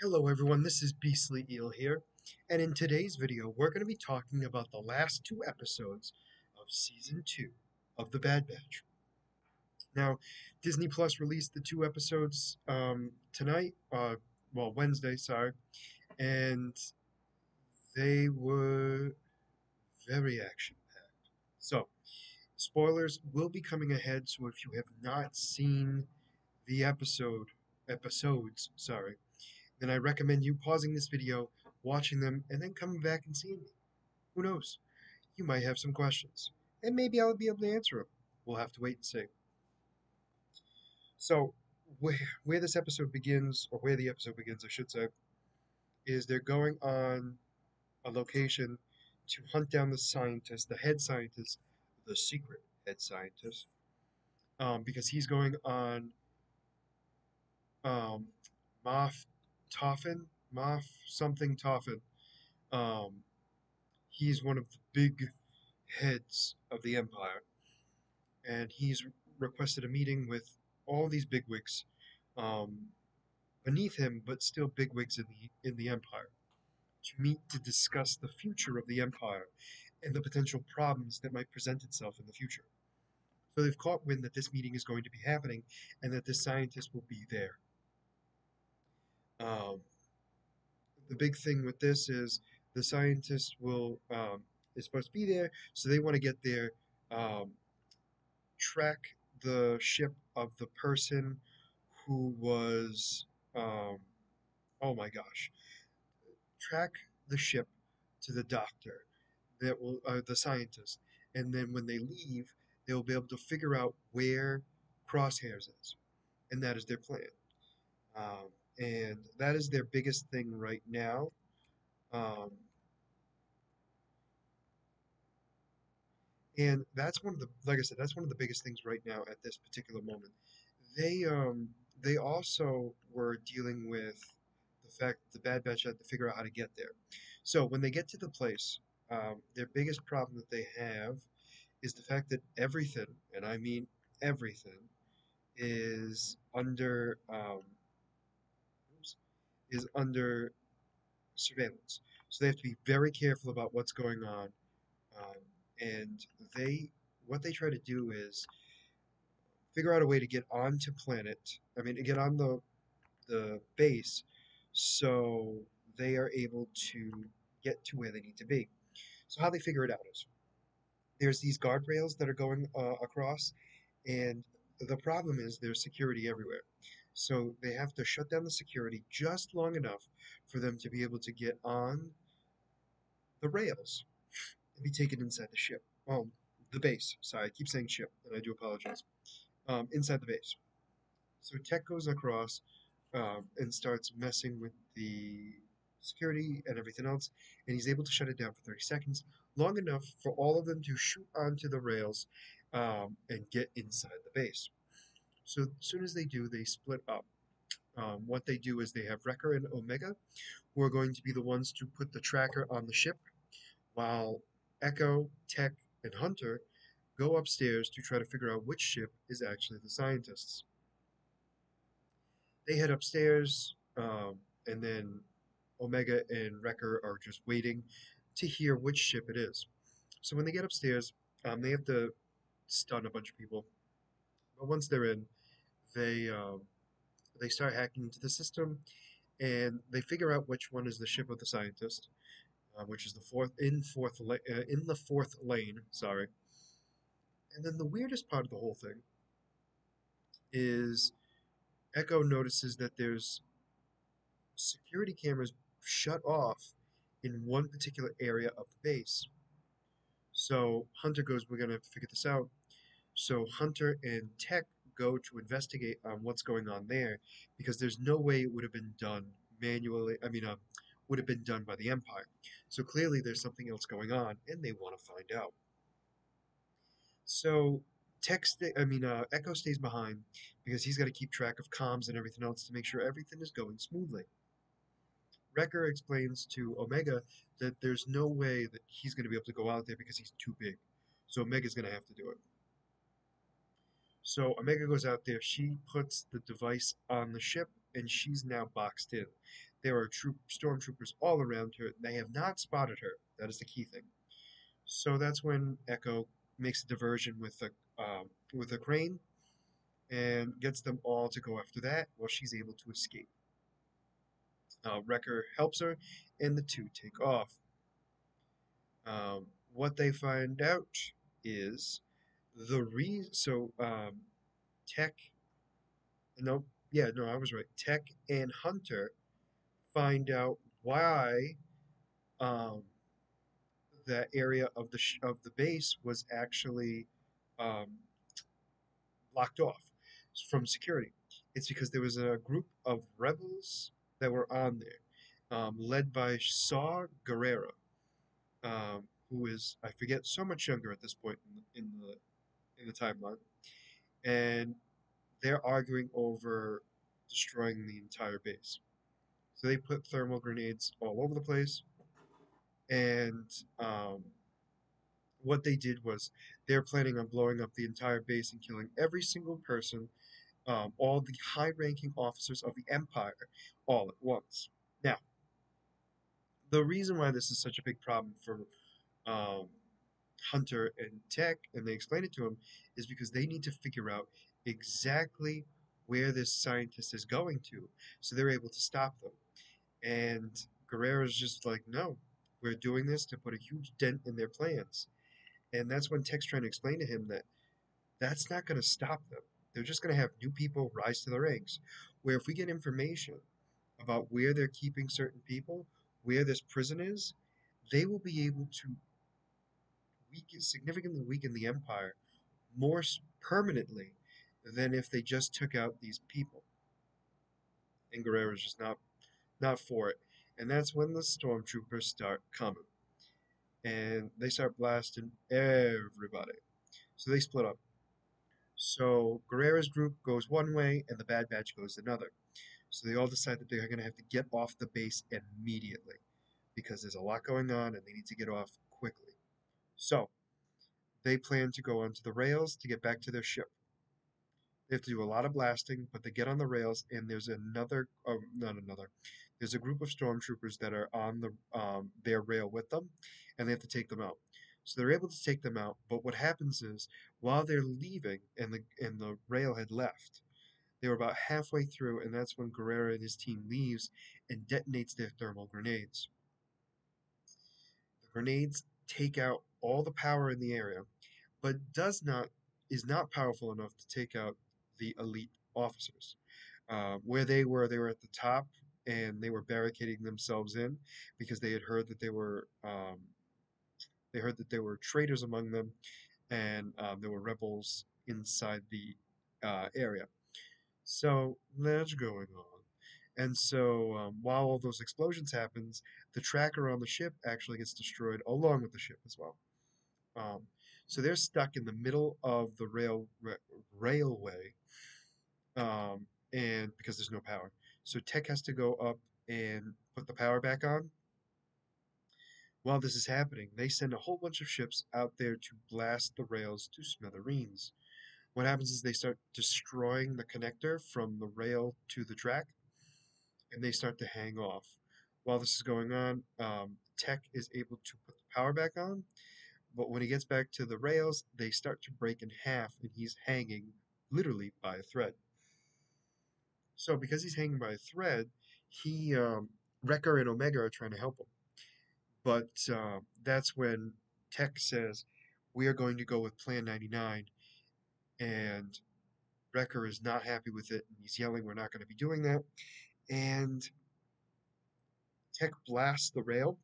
Hello everyone, this is Beastly Eel here, and in today's video we're going to be talking about the last two episodes of Season 2 of The Bad Batch. Now, Disney Plus released the two episodes tonight, Wednesday, sorry, and they were very action-packed. So, spoilers will be coming ahead, so if you have not seen the episodes, sorry, then I recommend you pausing this video, watching them, and then coming back and seeing me. Who knows? You might have some questions, and maybe I'll be able to answer them. We'll have to wait and see. So, where this episode begins, or where the episode begins, I should say, is they're going on a location to hunt down the scientist, the head scientist, the secret head scientist, because he's going on um, Moff Toffin, Moff something Toffin. Um, he's one of the big heads of the Empire, and he's requested a meeting with all these bigwigs um, beneath him, but still bigwigs in the Empire, to meet to discuss the future of the Empire and the potential problems that might present itself in the future. So they've caught wind that this meeting is going to be happening, and that this scientist will be there. Um, the big thing with this is the scientist will is supposed to be there, so they want to get there, um, track the ship of the person who was, um, oh my gosh, track the ship to the doctor that will, the scientist, and then when they leave, they'll be able to figure out where Crosshairs is, and that is their plan. And that is their biggest thing right now. Um, and that's one of the, like I said, that's one of the biggest things right now at this particular moment. They also were dealing with the fact that the Bad Batch had to figure out how to get there. So when they get to the place, their biggest problem that they have is the fact that everything, and I mean everything, is under is under surveillance. So they have to be very careful about what's going on. Um, and they what they try to do is figure out a way to get onto get on the base, so they are able to get to where they need to be. So how they figure it out is there's these guardrails that are going across, and the problem is there's security everywhere. So they have to shut down the security just long enough for them to be able to get on the rails and be taken inside the ship. The base. Sorry, I keep saying ship, and I do apologize. Inside the base. So Tech goes across, and starts messing with the security and everything else, and he's able to shut it down for 30 seconds, long enough for all of them to shoot onto the rails, and get inside the base. So as soon as they do, they split up. What they do is they have Wrecker and Omega, who are going to be the ones to put the tracker on the ship, while Echo, Tech, and Hunter go upstairs to try to figure out which ship is actually the scientists. They head upstairs, and then Omega and Wrecker are just waiting to hear which ship it is. So when they get upstairs, they have to stun a bunch of people. But once they're in, they um, they start hacking into the system, and they figure out which one is the ship of the scientist, which is the in the fourth lane. Sorry. And then the weirdest part of the whole thing is Echo notices that there's security cameras shut off in one particular area of the base. So Hunter goes, "We're gonna have to figure this out." So Hunter and Tech go to investigate on what's going on there, because there's no way it would have been done manually. Would have been done by the Empire. So clearly there's something else going on, and they want to find out. So Echo stays behind because he's got to keep track of comms and everything else to make sure everything is going smoothly. Wrecker explains to Omega that there's no way that he's going to be able to go out there because he's too big. So Omega's going to have to do it. So Omega goes out there, she puts the device on the ship, and she's now boxed in. There are stormtroopers all around her. They have not spotted her. That is the key thing. So that's when Echo makes a diversion with a crane and gets them all to go after that while she's able to escape. Wrecker helps her, and the two take off. What they find out is the reason. Tech. No, yeah, no, I was right. Tech and Hunter find out why um, that area of the base was actually um, locked off from security. It's because there was a group of rebels that were on there, led by Saw Gerrera, who is I forget so much younger at this point in the timeline, and they're arguing over destroying the entire base. So they put thermal grenades all over the place, and um, what they did was they're planning on blowing up the entire base and killing every single person, all the high-ranking officers of the Empire, all at once. Now, the reason why this is such a big problem for um, Hunter and Tech, and they explain it to him, is because they need to figure out exactly where this scientist is going to, so they're able to stop them. And Guerrero's just like, no, we're doing this to put a huge dent in their plans. And that's when Tech's trying to explain to him that that's not going to stop them. They're just going to have new people rise to the ranks. Where if we get information about where they're keeping certain people, where this prison is, they will be able to significantly weaken the Empire more permanently than if they just took out these people. And Guerrero's just not for it. And that's when the stormtroopers start coming. And they start blasting everybody. So they split up. So Guerrero's group goes one way and the Bad Batch goes another. So they all decide that they're going to have to get off the base immediately because there's a lot going on and they need to get off quickly. So they plan to go onto the rails to get back to their ship. They have to do a lot of blasting, but they get on the rails and there's not another. There's a group of stormtroopers that are on their rail with them, and they have to take them out. So they're able to take them out, but what happens is while they're leaving and the rail had left, they were about halfway through, and that's when Guerrero and his team leaves and detonates their thermal grenades. The grenades take out all the power in the area, but does not is not powerful enough to take out the elite officers. Where they were at the top, and they were barricading themselves in because they heard that there were traitors among them, and there were rebels inside the area. So that's going on. And so while all those explosions happens, the tracker on the ship actually gets destroyed along with the ship as well. Um, so they're stuck in the middle of the railway, and because there's no power. So Tech has to go up and put the power back on. While this is happening, they send a whole bunch of ships out there to blast the rails to smithereens. What happens is they start destroying the connector from the rail to the track, and they start to hang off. While this is going on, Tech is able to put the power back on, but when he gets back to the rails, they start to break in half, and he's hanging literally by a thread. So because he's hanging by a thread, he Wrecker and Omega are trying to help him, but that's when Tech says, "We are going to go with Plan 99," and Wrecker is not happy with it, and he's yelling, "We're not going to be doing that." And Tech blasts the rail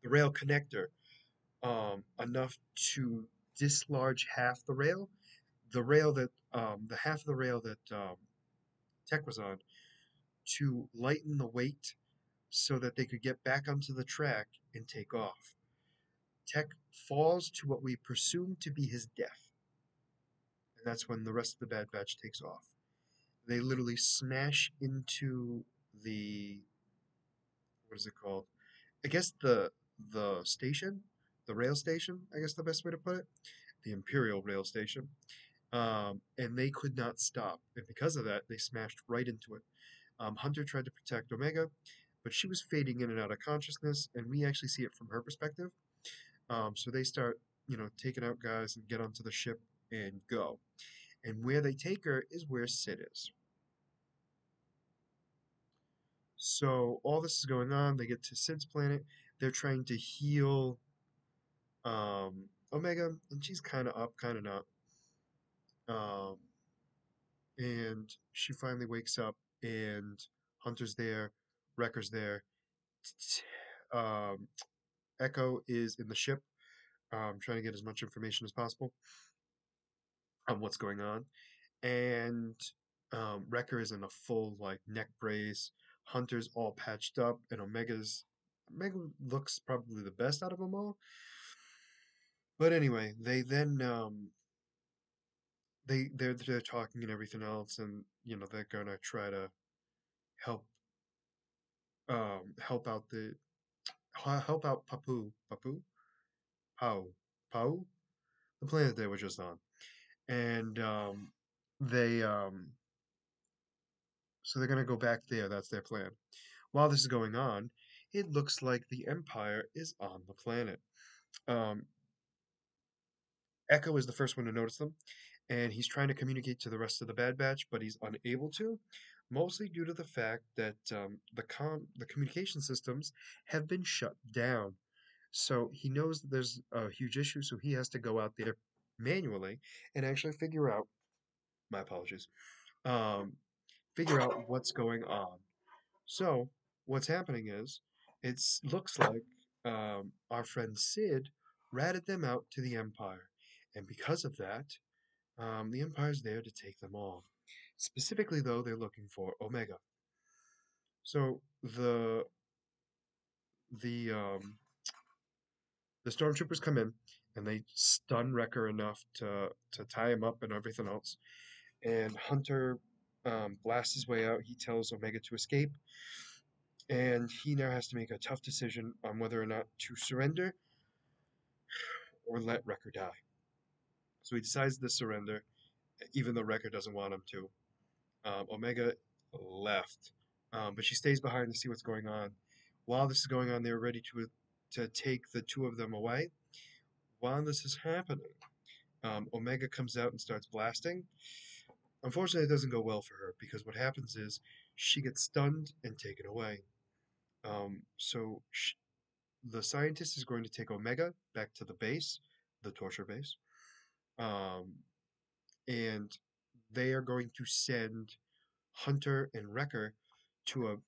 connector, enough to dislodge half the half of the rail that Tech was on, to lighten the weight so that they could get back onto the track and take off. Tech falls to what we presume to be his death, and that's when the rest of the Bad Batch takes off. They literally smash into the what is it called? I guess the station, the rail station. I guess the best way to put it, the Imperial Rail Station. And they could not stop, and because of that, they smashed right into it. Hunter tried to protect Omega, but she was fading in and out of consciousness, and we actually see it from her perspective. So they start, taking out guys and get onto the ship and go. And where they take her is where Sid is. So all this is going on. They get to Sid's planet. They're trying to heal Omega, and she's kind of up, kind of not. Um, and she finally wakes up, and Hunter's there, Wrecker's there. Um, Echo is in the ship, trying to get as much information as possible on what's going on. And Wrecker is in a full like neck brace. Hunter's all patched up, and Omega looks probably the best out of them all. But anyway, they then they're talking and everything else, and they're gonna try to help help out help out Pau Pau, the planet they were just on, and they so they're gonna go back there. That's their plan. While this is going on, it looks like the Empire is on the planet. Um, Echo is the first one to notice them, and he's trying to communicate to the rest of the Bad Batch, but he's unable to, mostly due to the fact that the communication systems have been shut down. So he knows that there's a huge issue, so he has to go out there manually and actually figure out, my apologies, um, figure out what's going on. So what's happening is, it looks like our friend Sid ratted them out to the Empire, and because of that, the Empire's there to take them all. Specifically, though, they're looking for Omega. So the um, the stormtroopers come in and they stun Wrecker enough to tie him up and everything else. And Hunter blasts his way out. He tells Omega to escape, and he now has to make a tough decision on whether or not to surrender or let Wrecker die. So he decides to surrender, even though Wrecker doesn't want him to. Omega left, but she stays behind to see what's going on. While this is going on, they're ready to take the two of them away. While this is happening, Omega comes out and starts blasting. Unfortunately, it doesn't go well for her because what happens is she gets stunned and taken away. So the scientist is going to take Omega back to the base, the torture base, um, and they are going to send Hunter and Wrecker to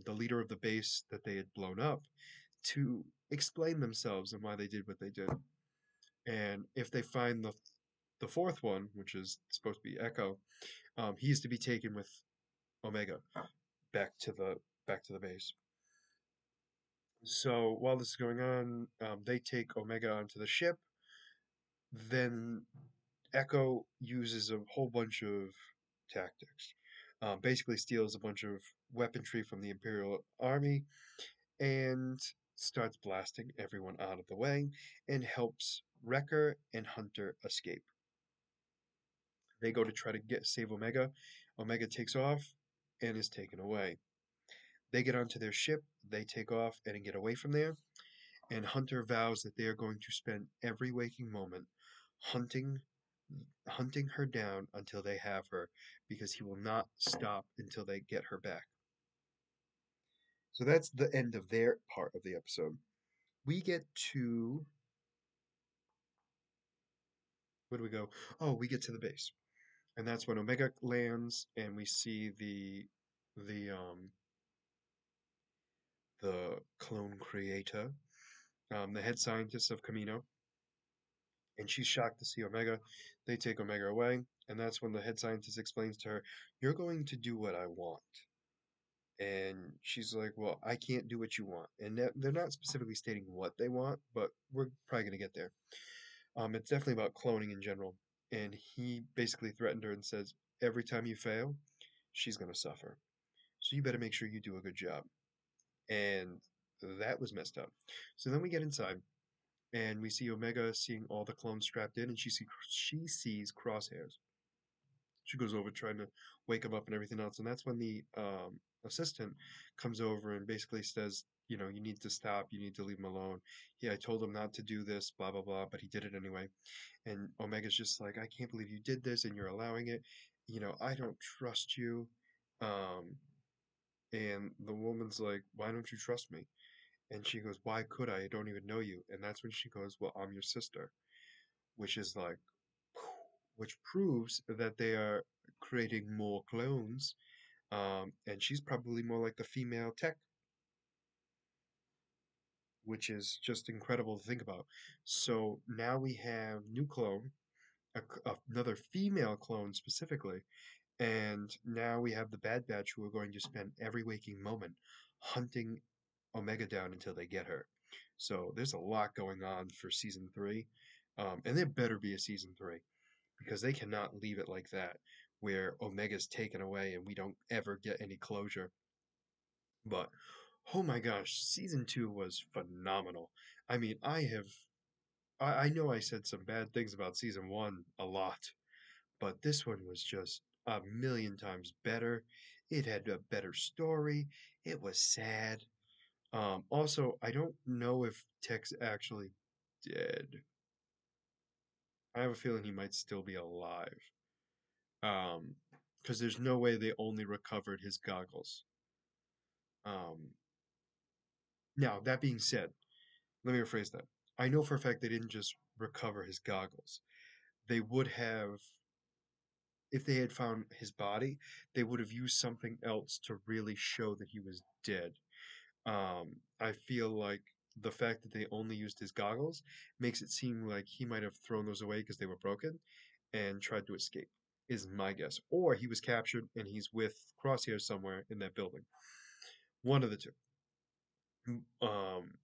the leader of the base that they had blown up to explain themselves and why they did what they did. And if they find the fourth one, which is supposed to be Echo, he's to be taken with Omega back to the base. So while this is going on, they take Omega onto the ship. Then Echo uses a whole bunch of tactics. Basically steals a bunch of weaponry from the Imperial Army and starts blasting everyone out of the way and helps Wrecker and Hunter escape. They go to try to save Omega. Omega takes off and is taken away. They get onto their ship, they take off and get away from there, and Hunter vows that they are going to spend every waking moment hunting hunting her down until they have her, because he will not stop until they get her back. So that's the end of their part of the episode. We get to, where do we go? Oh, we get to the base. And that's when Omega lands and we see the um the clone creator, the head scientist of Kamino, and she's shocked to see Omega. They take Omega away, and that's when the head scientist explains to her, "You're going to do what I want." And she's like, "Well, I can't do what you want." And they're not specifically stating what they want, but we're probably going to get there. It's definitely about cloning in general. And he basically threatened her and says, "Every time you fail, she's going to suffer. So you better make sure you do a good job." And that was messed up. So then we get inside, and we see Omega seeing all the clones strapped in, and she sees crosshairs. she goes over trying to wake him up and everything else, and that's when the assistant comes over and basically says, you know, you need to stop, you need to leave him alone. Yeah, I told him not to do this, blah blah blah, but he did it anyway. And Omega's just like, I can't believe you did this and you're allowing it. You know, I don't trust you. Um, and the woman's like, why don't you trust me? And she goes, why could I? I don't even know you. And that's when she goes, well, I'm your sister, which is like, which proves that they are creating more clones. And she's probably more like the female tech, which is just incredible to think about. So now we have new clone, another female clone specifically, and now we have the Bad Batch who are going to spend every waking moment hunting Omega down until they get her. So there's a lot going on for season three. And there better be a season three because they cannot leave it like that, where Omega's taken away and we don't ever get any closure. But oh my gosh, season two was phenomenal. I mean, I know I said some bad things about season one a lot, but this one was just a million times better. It had a better story. It was sad. Also, I don't know if Tex actually dead. I have a feeling he might still be alive. Um, because there's no way they only recovered his goggles. Um, Now, that being said, let me rephrase that. I know for a fact they didn't just recover his goggles. They would have, if they had found his body, they would have used something else to really show that he was dead. I feel like the fact that they only used his goggles makes it seem like he might have thrown those away because they were broken and tried to escape, is my guess. Or he was captured and he's with Crosshair somewhere in that building. One of the two. Um,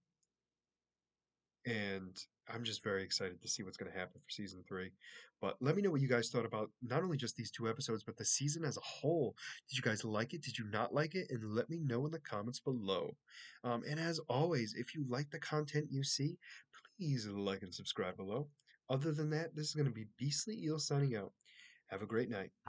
and I'm just very excited to see what's going to happen for season three. But let me know what you guys thought about not only just these two episodes, but the season as a whole. Did you guys like it? Did you not like it? And let me know in the comments below. And as always, if you like the content you see, please like and subscribe below. Other than that, this is going to be Beastly Eel signing out. Have a great night.